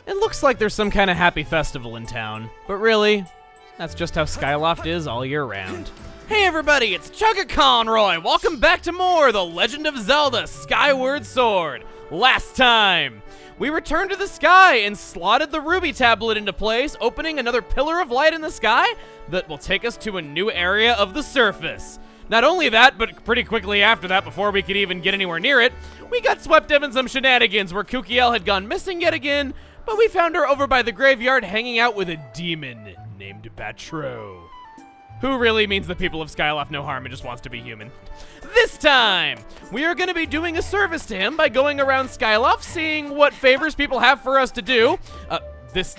It looks like there's some kind of happy festival in town, but really, that's just how Skyloft is all year round. Hey everybody, it's Chugga Conroy. Welcome back to more The Legend of Zelda Skyward Sword. Last time, we returned to the sky and slotted the ruby tablet into place, opening another pillar of light in the sky that will take us to a new area of the surface. Not only that, but pretty quickly after that, before we could even get anywhere near it, we got swept up in some shenanigans where Kukiel had gone missing yet again, but we found her over by the graveyard hanging out with a demon named Batro, who really means the people of Skyloft no harm and just wants to be human. This time, we are going to be doing a service to him by going around Skyloft, seeing what favors people have for us to do. This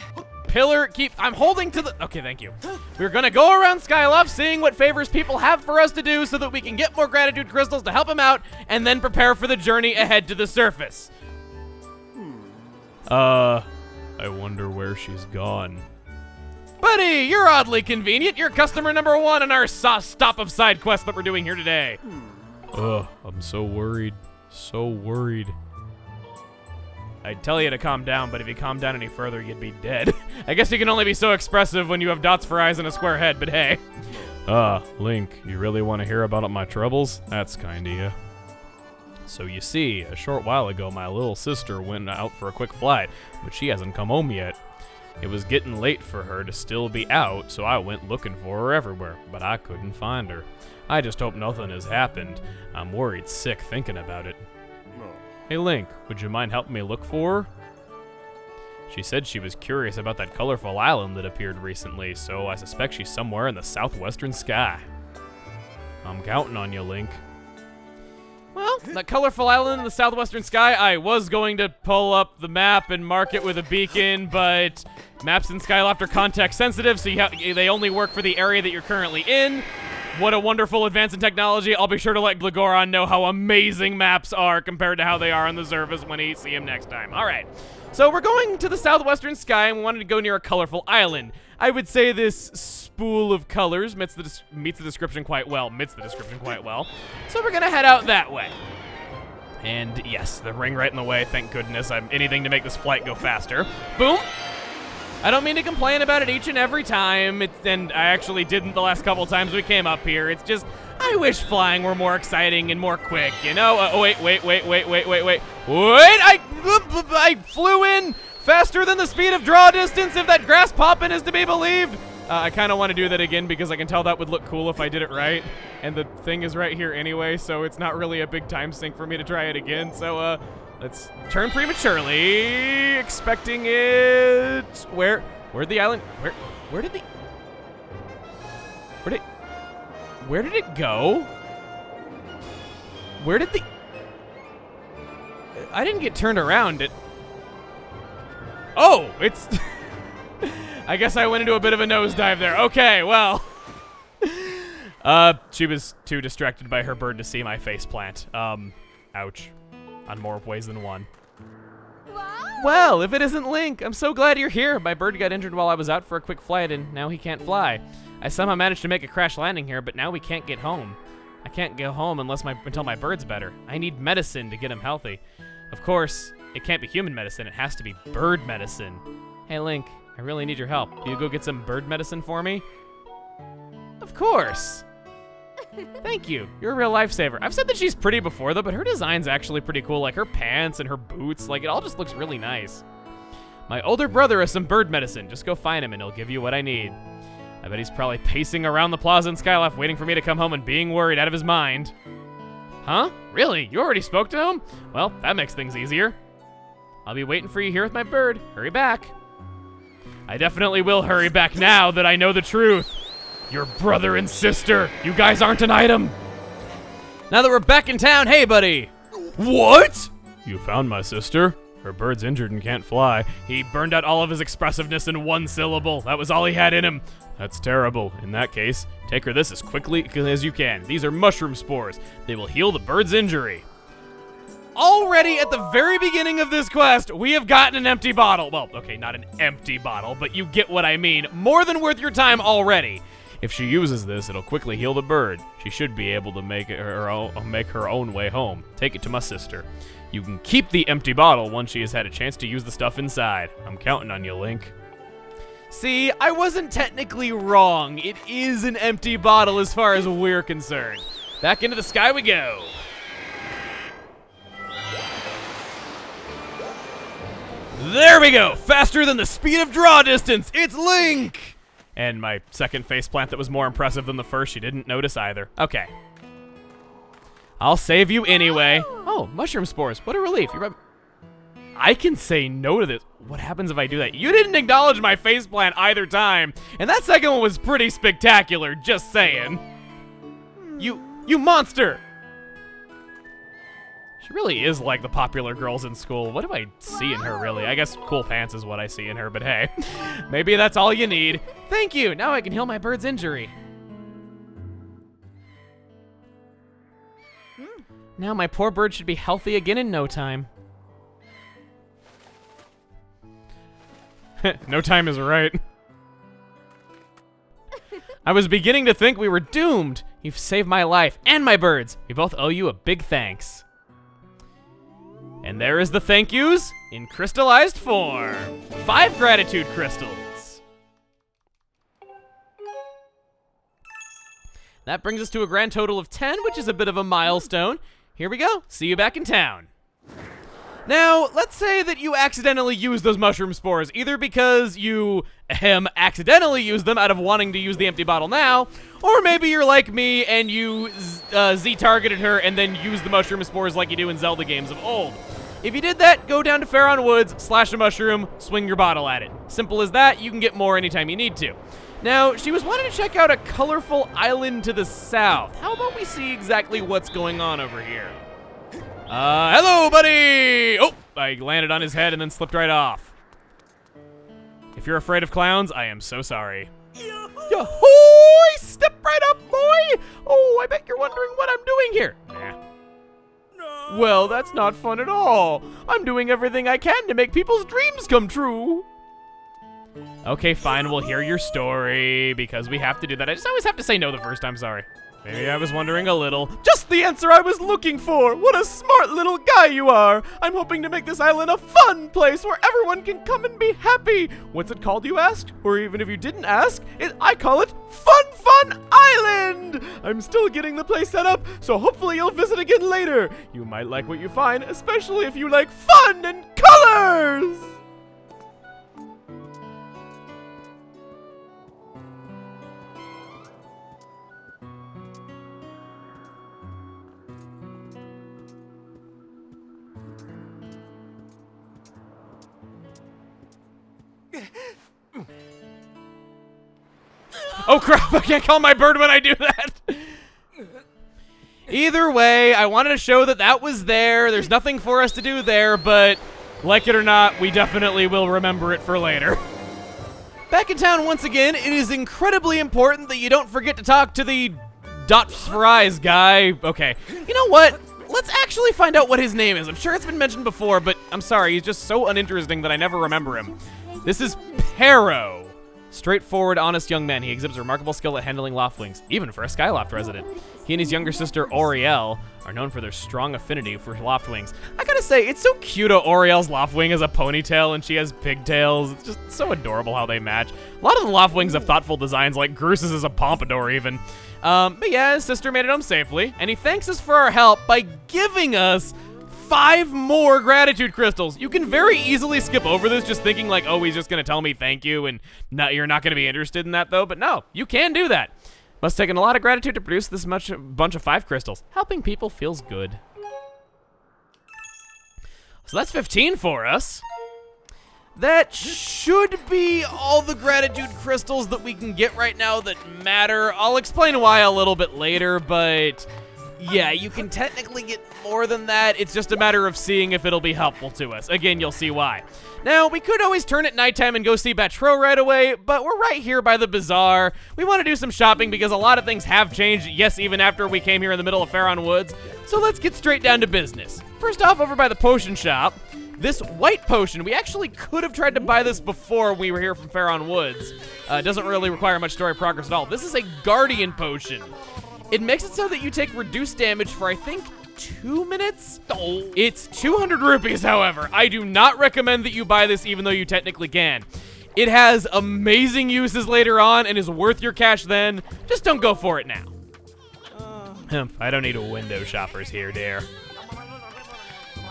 pillar I'm holding to the, okay, thank you. We're going to go around Skyloft, seeing what favors people have for us to do so that we can get more gratitude crystals to help him out, and then prepare for the journey ahead to the surface. I wonder where she's gone. Buddy, you're oddly convenient. You're customer number 1 on our stop of side quest that we're doing here today. Ugh, I'm so worried. So worried. I'd tell you to calm down, but if you calm down any further, you'd be dead. I guess you can only be so expressive when you have dots for eyes and a square head, but hey. Link, you really want to hear about my troubles? That's kind of you. So you see, a short while ago, my little sister went out for a quick flight, but she hasn't come home yet. It was getting late for her to still be out, so I went looking for her everywhere, but I couldn't find her. I just hope nothing has happened. I'm worried sick thinking about it. Hey Link, would you mind helping me look for her? She said she was curious about that colorful island that appeared recently, so I suspect she's somewhere in the southwestern sky. I'm counting on you, Link. Well, that colorful island in the southwestern sky, I was going to pull up the map and mark it with a beacon, but maps in Skyloft are context sensitive, so they only work for the area that you're currently in. What a wonderful advance in technology. I'll be sure to let Glagoron know how amazing maps are compared to how they are on the surface when we see him next time. All right, so we're going to the southwestern sky, and we wanted to go near a colorful island. I would say this spool of colors meets the description quite well. So we're gonna head out that way. And yes, the ring right in the way, thank goodness. I'm anything to make this flight go faster. Boom. I don't mean to complain about it each and every time, and I actually didn't the last couple times we came up here. It's just, I wish flying were more exciting and more quick, you know? Wait. I flew in faster than the speed of draw distance, if that grass poppin' is to be believed. I kind of want to do that again because I can tell that would look cool if I did it right. And the thing is right here anyway, so it's not really a big time sink for me to try it again. So, let's turn prematurely, expecting it. Where'd the island, where did it go? I didn't get turned around. Oh, it's, I guess I went into a bit of a nosedive there. Okay, well. She was too distracted by her bird to see my faceplant. Ouch. On more ways than one. Wow. Well, if it isn't Link, I'm so glad you're here. My bird got injured while I was out for a quick flight, and now he can't fly. I somehow managed to make a crash landing here, but now we can't get home. I can't go home until my bird's better. I need medicine to get him healthy. Of course, it can't be human medicine. It has to be bird medicine. Hey, Link, I really need your help. Will you go get some bird medicine for me? Of course. Thank you. You're a real lifesaver. I've said that she's pretty before, though, but her design's actually pretty cool. Like, her pants and her boots, like, it all just looks really nice. My older brother has some bird medicine. Just go find him, and he'll give you what I need. I bet he's probably pacing around the plaza in Skyloft waiting for me to come home and being worried out of his mind. Huh? Really? You already spoke to him? Well, that makes things easier. I'll be waiting for you here with my bird. Hurry back. I definitely will hurry back now that I know the truth. Your brother and sister. You guys aren't an item. Now that we're back in town, hey, buddy. What? You found my sister? Her bird's injured and can't fly. He burned out all of his expressiveness in one syllable. That was all he had in him. That's terrible. In that case, take her this as quickly as you can. These are mushroom spores. They will heal the bird's injury. Already at the very beginning of this quest, we have gotten an empty bottle. Well, okay, not an empty bottle, but you get what I mean. More than worth your time already. If she uses this, it'll quickly heal the bird. She should be able to make her own way home. Take it to my sister. You can keep the empty bottle once she has had a chance to use the stuff inside. I'm counting on you, Link. See, I wasn't technically wrong. It is an empty bottle as far as we're concerned. Back into the sky we go. There we go! Faster than the speed of draw distance! It's Link! And my second faceplant that was more impressive than the first, she didn't notice either. Okay. I'll save you anyway. Oh, mushroom spores. What a relief. I can say no to this. What happens if I do that? You didn't acknowledge my faceplant either time, and that second one was pretty spectacular, just saying. You monster! She really is like the popular girls in school. What do I see in her, really? I guess cool pants is what I see in her, but hey. Maybe that's all you need. Thank you! Now I can heal my bird's injury. Now my poor bird should be healthy again in no time. No time is right. I was beginning to think we were doomed. You've saved my life and my birds. We both owe you a big thanks. And there is the thank yous in crystallized form. 5 gratitude crystals. That brings us to a grand total of 10, which is a bit of a milestone. Here we go. See you back in town. Now, let's say that you accidentally use those mushroom spores, either because you accidentally use them out of wanting to use the empty bottle now, or maybe you're like me and you Z-targeted her and then used the mushroom spores like you do in Zelda games of old. If you did that, go down to Farron Woods, slash a mushroom, swing your bottle at it. Simple as that, you can get more anytime you need to. Now, she was wanting to check out a colorful island to the south. How about we see exactly what's going on over here? Hello, buddy! Oh, I landed on his head and then slipped right off. If you're afraid of clowns, I am so sorry. Yahoo! Step right up, boy! Oh, I bet you're wondering what I'm doing here. Nah. No. Well, that's not fun at all. I'm doing everything I can to make people's dreams come true. Okay, fine, we'll hear your story, because we have to do that. I just always have to say no the first time, sorry. Maybe I was wondering a little. Just the answer I was looking for! What a smart little guy you are! I'm hoping to make this island a fun place where everyone can come and be happy! What's it called, you asked? Or even if you didn't ask, I call it Fun Island! I'm still getting the place set up, so hopefully you'll visit again later. You might like what you find, especially if you like fun and colors! Oh crap, I can't call my bird when I do that. Either way, I wanted to show that that was there. There's nothing for us to do there, but like it or not, we definitely will remember it for later. Back in town once again, it is incredibly important that you don't forget to talk to the Dots for Eyes guy. Okay, you know what? Let's actually find out what his name is. I'm sure it's been mentioned before, but I'm sorry, he's just so uninteresting that I never remember him. This is Harrow. Straightforward, honest young man. He exhibits remarkable skill at handling loftwings, even for a Skyloft resident. He and his younger sister, Oriel, are known for their strong affinity for loftwings. I gotta say, it's so cute how Oriel's loftwing has a ponytail and she has pigtails. It's just so adorable how they match. A lot of the loftwings have thoughtful designs, like Groos's is a pompadour even. But yeah, his sister made it home safely, and he thanks us for our help by giving us 5 more gratitude crystals. You can very easily skip over this just thinking like, oh, he's just gonna tell me thank you and you're not gonna be interested in that though, but no, you can do that. Must have taken a lot of gratitude to produce this bunch of 5 crystals. Helping people feels good. So that's 15 for us. That should be all the gratitude crystals that we can get right now that matter. I'll explain why a little bit later, but yeah, you can technically get more than that. It's just a matter of seeing if it'll be helpful to us. Again, you'll see why. Now, we could always turn at nighttime and go see Batro right away, but we're right here by the bazaar. We want to do some shopping because a lot of things have changed, yes, even after we came here in the middle of Farron Woods. So let's get straight down to business. First off, over by the potion shop, This white potion, we actually could have tried to buy this before we were here from Faron Woods. It doesn't really require much story progress at all. This is a Guardian potion. It makes it so that you take reduced damage for, I think, 2 minutes? Oh. It's 200 rupees, however. I do not recommend that you buy this, even though you technically can. It has amazing uses later on and is worth your cash then. Just don't go for it now. I don't need a window shoppers here, dear.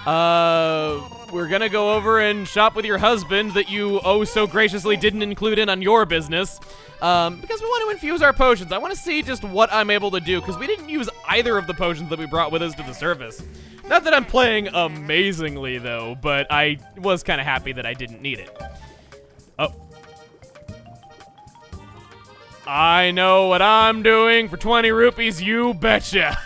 We're gonna go over and shop with your husband that you oh so graciously didn't include in on your business. Because we want to infuse our potions. I want to see just what I'm able to do, because we didn't use either of the potions that we brought with us to the surface. Not that I'm playing amazingly, though, but I was kind of happy that I didn't need it. Oh. I know what I'm doing for 20 rupees, you betcha.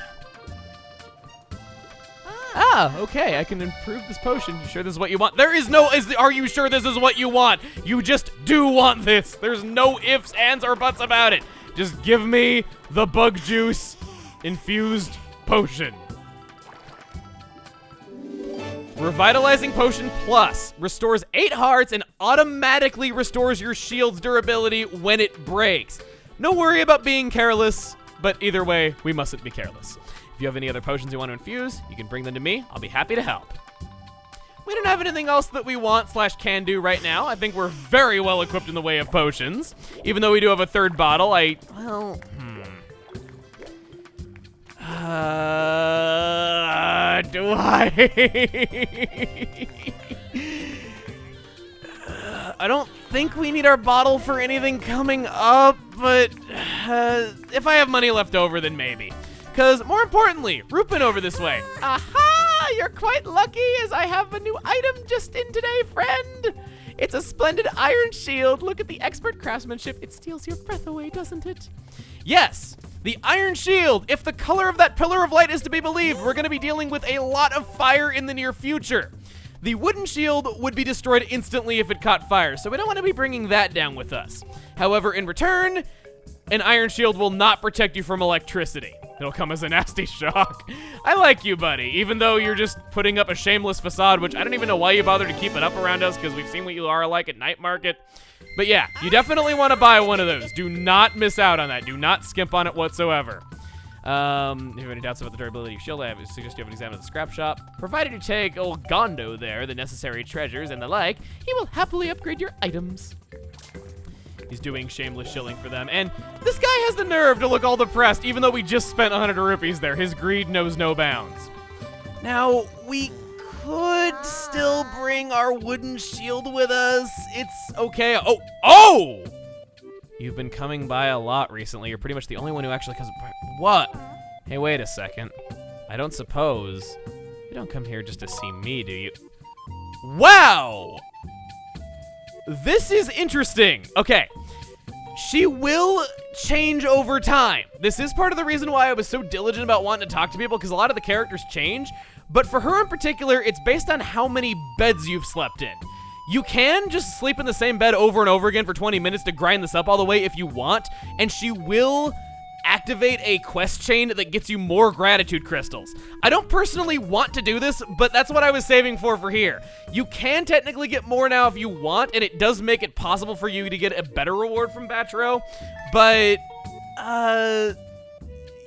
Ah, okay, I can improve this potion. You sure this is what you want? There is no, are you sure this is what you want? You just do want this. There's no ifs, ands, or buts about it. Just give me the bug juice infused potion. Revitalizing Potion Plus restores 8 hearts and automatically restores your shield's durability when it breaks. No worry about being careless, but either way, we mustn't be careless. If you have any other potions you want to infuse, you can bring them to me. I'll be happy to help. We don't have anything else that we want / can do right now. I think we're very well equipped in the way of potions. Even though we do have a 3rd bottle, do I? I don't think we need our bottle for anything coming up, but if I have money left over, then maybe. Because, more importantly, Rupin over this way. Aha! You're quite lucky, as I have a new item just in today, friend. It's a splendid iron shield. Look at the expert craftsmanship. It steals your breath away, doesn't it? Yes, the iron shield. If the color of that pillar of light is to be believed, we're going to be dealing with a lot of fire in the near future. The wooden shield would be destroyed instantly if it caught fire, so we don't want to be bringing that down with us. However, in return, an iron shield will not protect you from electricity. It'll come as a nasty shock. I like you, buddy, even though you're just putting up a shameless facade, which I don't even know why you bother to keep it up around us, because we've seen what you are like at night market. But yeah, you definitely want to buy one of those. Do not miss out on that. Do not skimp on it whatsoever. If you have any doubts about the durability of shield, I suggest you have an exam at the scrap shop. Provided you take old Gondo there, the necessary treasures and the like, he will happily upgrade your items. He's doing shameless shilling for them. And this guy has the nerve to look all depressed, even though we just spent 100 rupees there. His greed knows no bounds. Now, we could still bring our wooden shield with us. It's okay. Oh! You've been coming by a lot recently. You're pretty much the only one who actually comes by. What? Hey, wait a second. I don't suppose you don't come here just to see me, do you? Wow! This is interesting. Okay. She will change over time. This is part of the reason why I was so diligent about wanting to talk to people, because a lot of the characters change. But for her in particular, it's based on how many beds you've slept in. You can just sleep in the same bed over and over again for 20 minutes to grind this up all the way if you want, and she will activate a quest chain that gets you more gratitude crystals. I don't personally want to do this, but that's what I was saving for here. You can technically get more now if you want, and it does make it possible for you to get a better reward from Batro, but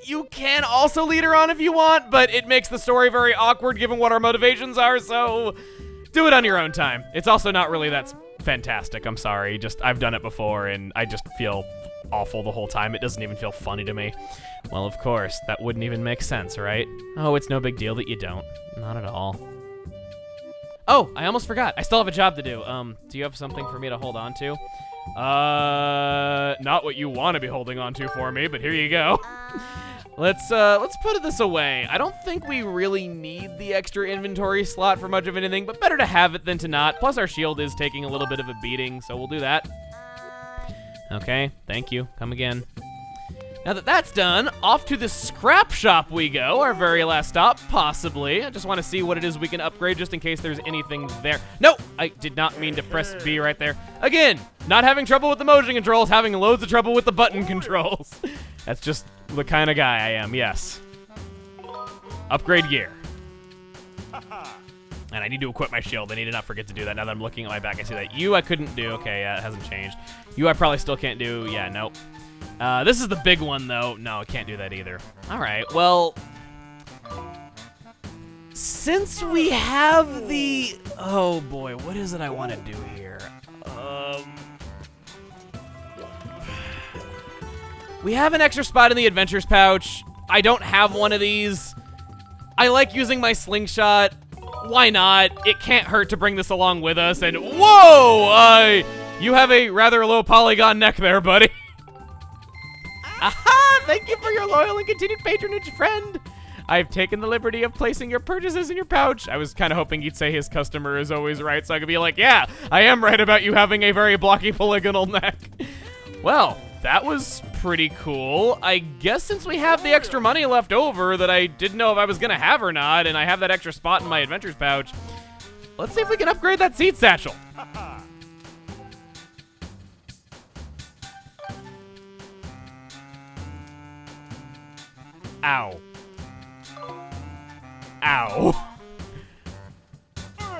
you can also lead her on if you want, but it makes the story very awkward given what our motivations are, so do it on your own time. It's also not really that fantastic, I'm sorry. Just, I've done it before, and I just feel awful the whole time. It doesn't even feel funny to me. Well, of course, that wouldn't even make sense, right? Oh, it's no big deal that you don't. Not at all. Oh, I almost forgot. I still have a job to do. Do you have something for me to hold on to? Not what you want to be holding on to for me, but here you go. Let's put this away. I don't think we really need the extra inventory slot for much of anything, but better to have it than to not. Plus, our shield is taking a little bit of a beating, so we'll do that. Okay, thank you. Come again. Now that that's done, off to the scrap shop we go, our very last stop, possibly. I just want to see what it is we can upgrade just in case there's anything there. No, I did not mean to press B right there. Again, not having trouble with the motion controls, having loads of trouble with the button controls. That's just the kind of guy I am, yes. Upgrade gear. And I need to equip my shield. I need to not forget to do that. Now that I'm looking at my back, I see that. You, I couldn't do. Okay, yeah, it hasn't changed. You, I probably still can't do. Yeah, nope. This is the big one, though. No, I can't do that either. All right, well, since we have the... Oh, boy, what is it I want to do here? We have an extra spot in the adventures pouch. I don't have one of these. I like using my slingshot. Why not? It can't hurt to bring this along with us. And whoa! You have a rather low polygon neck there, buddy. Aha! Thank you for your loyal and continued patronage, friend. I've taken the liberty of placing your purchases in your pouch. I was kind of hoping he'd say his customer is always right, so I could be like, yeah, I am right about you having a very blocky polygonal neck. Well, that was pretty cool. I guess since we have the extra money left over that I didn't know if I was gonna have or not, and I have that extra spot in my adventures pouch, let's see if we can upgrade that seed satchel. Ow. Ow.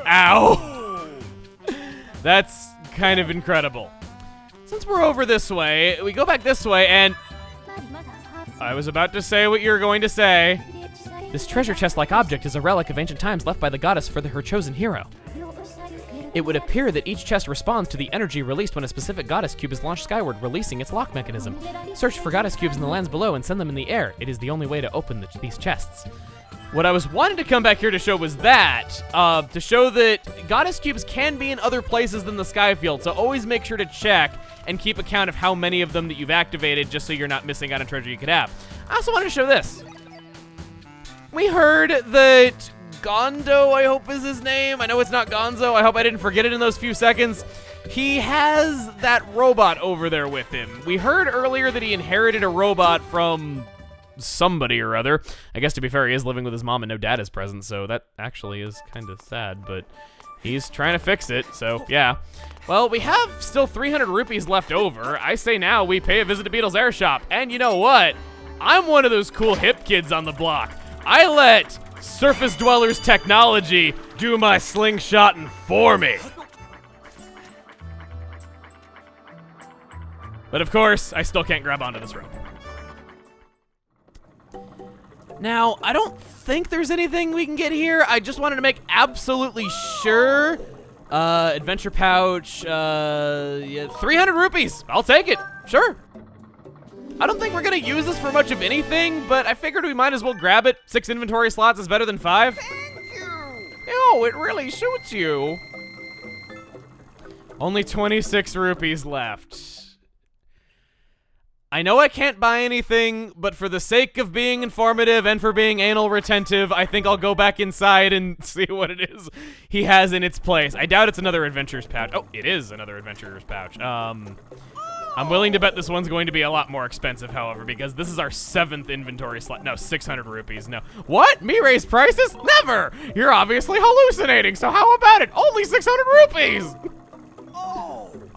Ow. That's kind of incredible. Since we're over this way, we go back this way, and I was about to say what you were going to say. This treasure chest-like object is a relic of ancient times left by the goddess for her chosen hero. It would appear that each chest responds to the energy released when a specific goddess cube is launched skyward, releasing its lock mechanism. Search for goddess cubes in the lands below and send them in the air. It is the only way to open these chests. What I was wanting to come back here to show was that, to show that goddess cubes can be in other places than the sky field, so always make sure to check and keep account of how many of them that you've activated just so you're not missing out on treasure you could have. I also wanted to show this. We heard that Gondo, I hope is his name. I know it's not Gonzo. I hope I didn't forget it in those few seconds. He has that robot over there with him. We heard earlier that he inherited a robot from somebody or other. I guess to be fair, he is living with his mom and no dad is present, so that actually is kind of sad, but he's trying to fix it, so yeah. Well, we have still 300 rupees left over. I say now we pay a visit to Beetle's Air Shop, and you know what? I'm one of those cool hip kids on the block. I let Surface Dwellers Technology do my slingshotting for me. But of course, I still can't grab onto this rope. Now, I don't think there's anything we can get here. I just wanted to make absolutely sure. Adventure pouch, yeah, 300 rupees. I'll take it, sure. I don't think we're gonna use this for much of anything, but I figured we might as well grab it. 6 inventory slots is better than 5. Thank you. Oh, it really suits you. Only 26 rupees left. I know I can't buy anything, but for the sake of being informative and for being anal retentive, I think I'll go back inside and see what it is he has in its place. I doubt it's another adventurer's pouch. Oh, it is another adventurer's pouch. I'm willing to bet this one's going to be a lot more expensive, however, because this is our 7th inventory slot. No, 600 rupees, no. What? Me raise prices? Never! You're obviously hallucinating, so how about it? Only 600 rupees!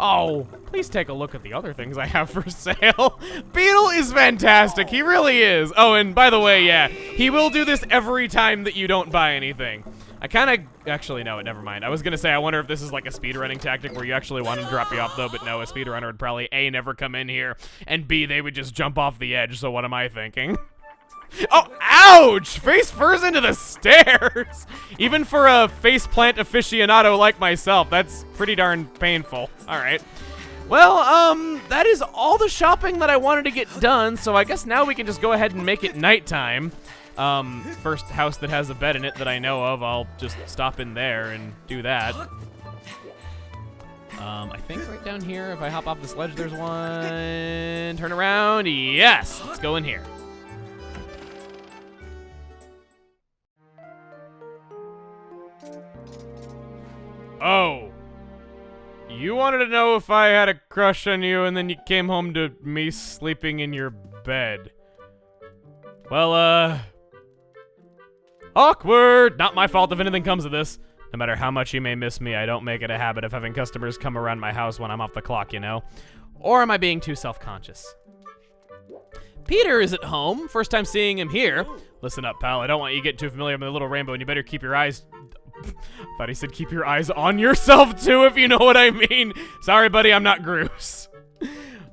Oh, please take a look at the other things I have for sale. Beetle is fantastic. He really is. Oh, and by the way, yeah, he will do this every time that you don't buy anything. I kind of, actually, no, never mind. I was going to say, I wonder if this is like a speedrunning tactic where you actually want to drop you off, though, but no, a speedrunner would probably A, never come in here, and B, they would just jump off the edge, so what am I thinking? Oh, ouch! Face first into the stairs! Even for a faceplant aficionado like myself, that's pretty darn painful. Alright. Well, that is all the shopping that I wanted to get done, so I guess now we can just go ahead and make it nighttime. First house that has a bed in it that I know of, I'll just stop in there and do that. I think right down here, if I hop off the sledge, there's one. Turn around. Yes! Let's go in here. Oh. You wanted to know if I had a crush on you, and then you came home to me sleeping in your bed. Well, awkward! Not my fault if anything comes of this. No matter how much you may miss me, I don't make it a habit of having customers come around my house when I'm off the clock, you know? Or am I being too self-conscious? Peter is at home. First time seeing him here. Listen up, pal. I don't want you to get too familiar with the little rainbow, and you better keep your eyes... Thought he said keep your eyes on yourself too, if you know what I mean. Sorry, buddy, I'm not Groose.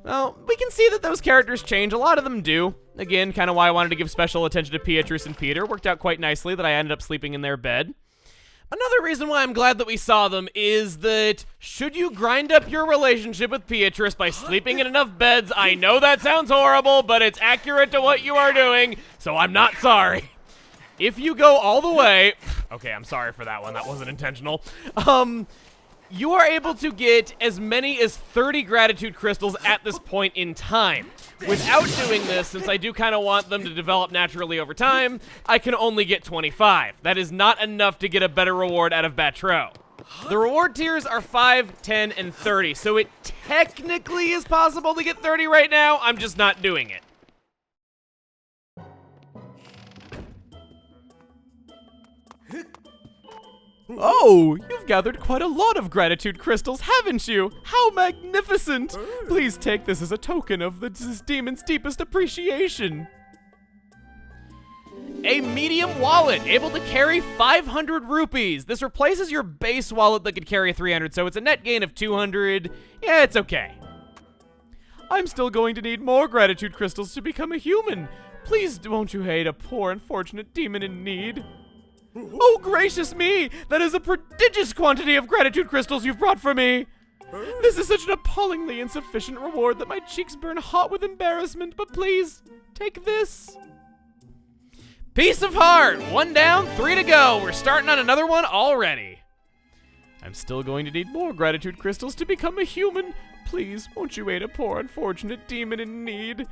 Well, we can see that those characters change. A lot of them do. Again, kind of why I wanted to give special attention to Beatrice and Peter. Worked out quite nicely that I ended up sleeping in their bed. Another reason why I'm glad that we saw them is that should you grind up your relationship with Beatrice by sleeping in enough beds, I know that sounds horrible, but it's accurate to what you are doing, so I'm not sorry. If you go all the way, okay, I'm sorry for that one, that wasn't intentional. You are able to get as many as 30 gratitude crystals at this point in time. Without doing this, since I do kind of want them to develop naturally over time, I can only get 25. That is not enough to get a better reward out of Batro. The reward tiers are 5, 10, and 30, so it technically is possible to get 30 right now, I'm just not doing it. Oh, you've gathered quite a lot of gratitude crystals, haven't you? How magnificent! Please take this as a token of this demon's deepest appreciation. A medium wallet, able to carry 500 rupees. This replaces your base wallet that could carry 300, so it's a net gain of 200. Yeah, it's okay. I'm still going to need more gratitude crystals to become a human. Please won't you aid a poor unfortunate demon in need? Oh, gracious me! That is a prodigious quantity of gratitude crystals you've brought for me! This is such an appallingly insufficient reward that my cheeks burn hot with embarrassment, but please, take this. Piece of heart! 1 down, 3 to go. We're starting on another one already. I'm still going to need more gratitude crystals to become a human. Please, won't you aid a poor unfortunate demon in need?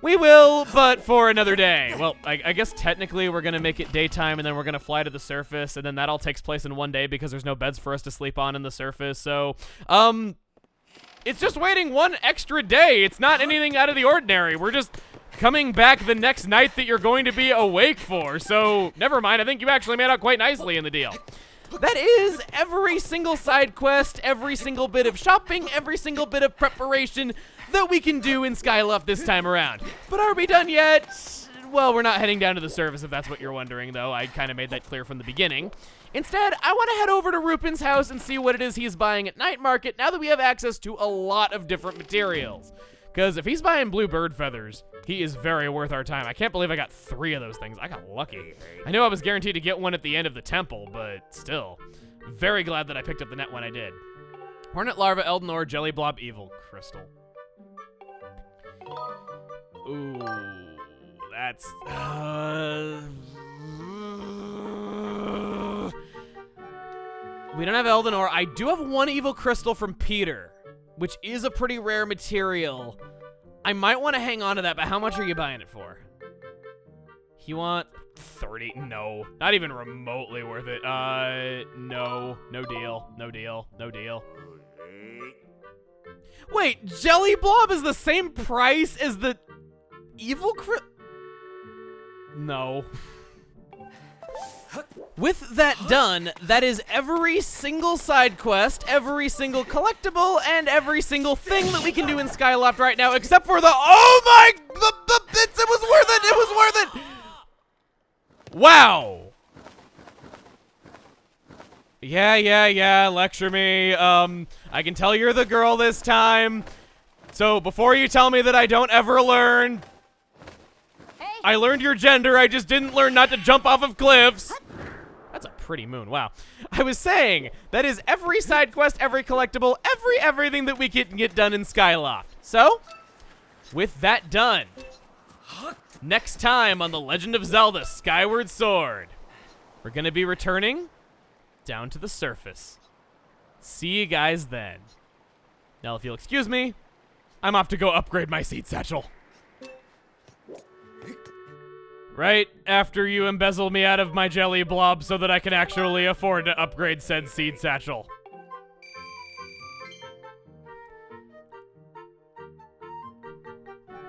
We will, but for another day. Well, I guess technically we're going to make it daytime and then we're going to fly to the surface and then that all takes place in 1 day because there's no beds for us to sleep on in the surface. So, it's just waiting 1 extra day. It's not anything out of the ordinary. We're just coming back the next night that you're going to be awake for. So, never mind. I think you actually made out quite nicely in the deal. That is every single side quest, every single bit of shopping, every single bit of preparation that we can do in Skyloft this time around. But are we done yet? Well, we're not heading down to the surface if that's what you're wondering, though. I kind of made that clear from the beginning. Instead, I want to head over to Rupin's house and see what it is he's buying at Night Market now that we have access to a lot of different materials. Because if he's buying blue bird feathers, he is very worth our time. I can't believe I got 3 of those things. I got lucky. I know I was guaranteed to get one at the end of the temple, but still. Very glad that I picked up the net when I did. Hornet Larva, Elden Ore, Jelly Blob, Evil Crystal. Ooh, that's... We don't have Elden Ore. I do have 1 Evil Crystal from Peter, which is a pretty rare material. I might want to hang on to that, but how much are you buying it for? You want 30? No, not even remotely worth it. No deal, no deal, no deal. Wait, Jelly Blob is the same price as the Evil No. With that done, that is every single side quest, every single collectible, and every single thing that we can do in Skyloft right now, except for the, oh my, it was worth it, it was worth it! Wow! Yeah, lecture me. I can tell you're the girl this time. So before you tell me that I don't ever learn, I learned your gender, I just didn't learn not to jump off of cliffs. That's a pretty moon, wow. I was saying, that is every side quest, every collectible, everything that we can get done in Skyloft. So, with that done, next time on The Legend of Zelda Skyward Sword, we're gonna be returning down to the surface. See you guys then. Now, if you'll excuse me, I'm off to go upgrade my seed satchel. Right after you embezzle me out of my jelly blob so that I can actually afford to upgrade said seed satchel.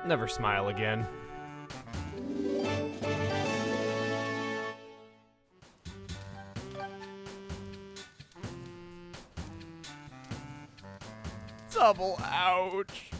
Never smile again. Double ouch.